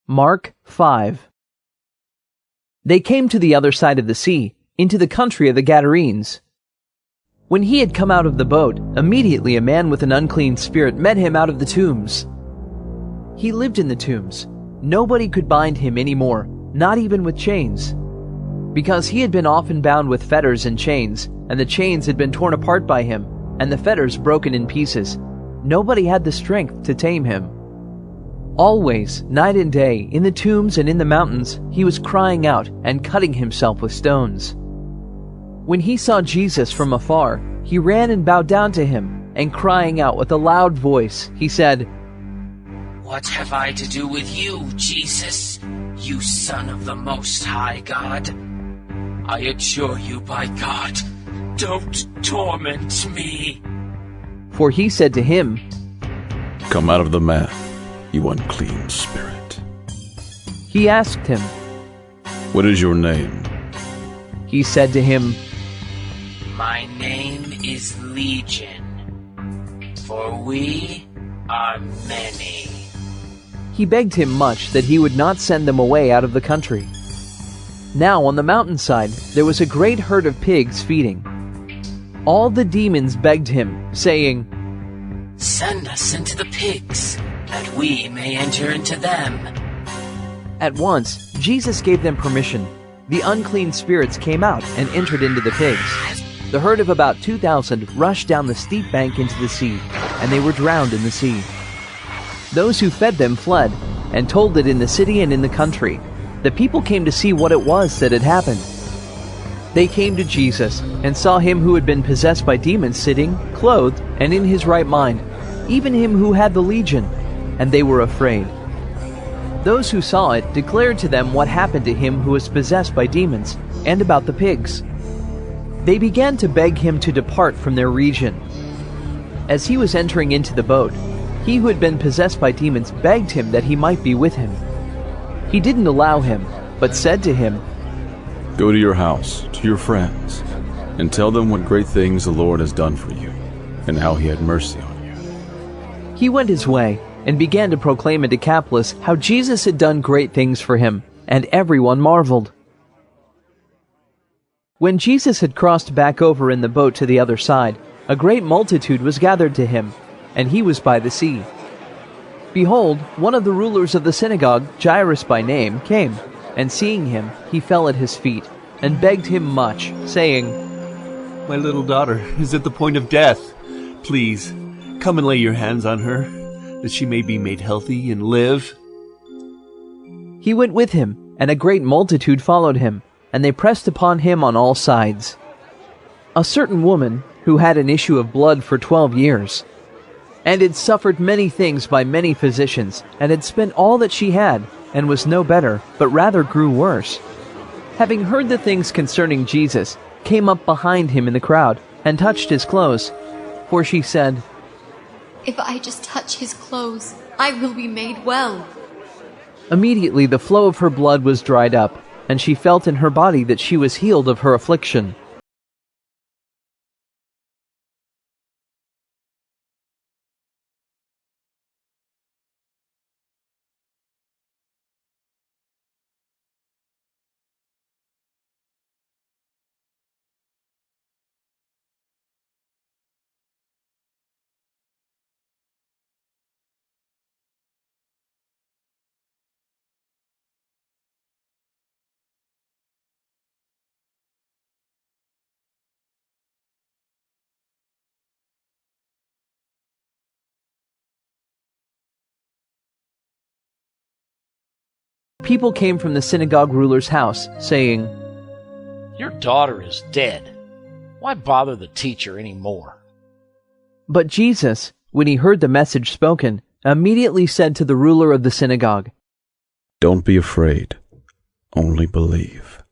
Mark 5. They came to the other side of the sea, into the country of the Gadarenes. When he had come out of the boat, immediately a man with an unclean spirit met him out of the tombs. He lived in the tombs. Nobody could bind him any more, not even with chains, because he had been often bound with fetters and chains, and the chains had been torn apart by him, and the fetters broken in pieces. Nobody had the strength to tame him. Always, night and day, in the tombs and in the mountains, he was crying out and cutting himself with stones. When he saw Jesus from afar, he ran and bowed down to him, and crying out with a loud voice, he said, "What have I to do with you, Jesus, you Son of the Most High God? I adjure you by God, don't torment me." For he said to him, "Come out of the man, you unclean spirit." He asked him, "What is your name?" He said to him, "My name is Legion, for we are many." He begged him much that he would not send them away out of the country. Now on the mountainside there was a great herd of pigs feeding. All the demons begged him, saying, "Send us into the pigs, that we may enter into them." At once Jesus gave them permission. The unclean spirits came out and entered into the pigs. The herd of about 2,000 rushed down the steep bank into the sea, and they were drowned in the sea. Those who fed them fled, and told it in the city and in the country. The people came to see what it was that had happened. They came to Jesus, and saw him who had been possessed by demons sitting, clothed, and in his right mind, even him who had the legion, and they were afraid. Those who saw it declared to them what happened to him who was possessed by demons, and about the pigs. They began to beg him to depart from their region. As he was entering into the boat, he who had been possessed by demons begged him that he might be with him. He didn't allow him, but said to him, "Go to your house, to your friends, and tell them what great things the Lord has done for you, and how he had mercy on you." He went his way, and began to proclaim in Decapolis how Jesus had done great things for him, and everyone marveled. When Jesus had crossed back over in the boat to the other side, a great multitude was gathered to him, and he was by the sea. Behold, one of the rulers of the synagogue, Jairus by name, came, and seeing him, he fell at his feet, and begged him much, saying, "My little daughter is at the point of death. Please, come and lay your hands on her, that she may be made healthy and live." He went with him, and a great multitude followed him, and they pressed upon him on all sides. A certain woman, who had an issue of blood for 12 years, and had suffered many things by many physicians, and had spent all that she had, and was no better, but rather grew worse, having heard the things concerning Jesus, came up behind him in the crowd, and touched his clothes. For she said, "If I just touch his clothes, I will be made well." Immediately the flow of her blood was dried up, and she felt in her body that she was healed of her affliction. People came from the synagogue ruler's house, saying, "Your daughter is dead. Why bother the teacher any more?" But Jesus, when he heard the message spoken, immediately said to the ruler of the synagogue, "Don't be afraid, only believe."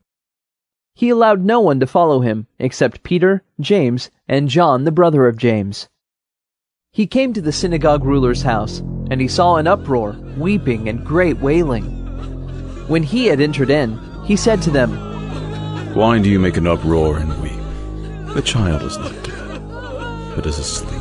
He allowed no one to follow him, except Peter, James, and John, the brother of James. He came to the synagogue ruler's house, and he saw an uproar, weeping, and great wailing. When he had entered in, he said to them, "Why do you make an uproar and weep? The child is not dead, but is asleep."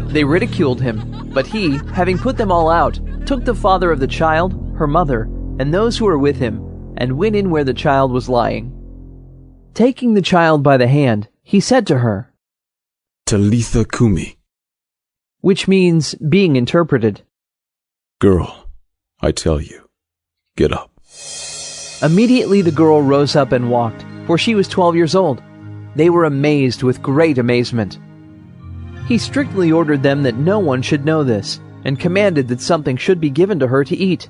They ridiculed him, but he, having put them all out, took the father of the child, her mother, and those who were with him, and went in where the child was lying. Taking the child by the hand, he said to her, Talitha Kumi, which means, being interpreted, girl, I tell you, get up. Immediately the girl rose up and walked, for she was 12 years old. They were amazed with great amazement. He strictly ordered them that no one should know this, and commanded that something should be given to her to eat.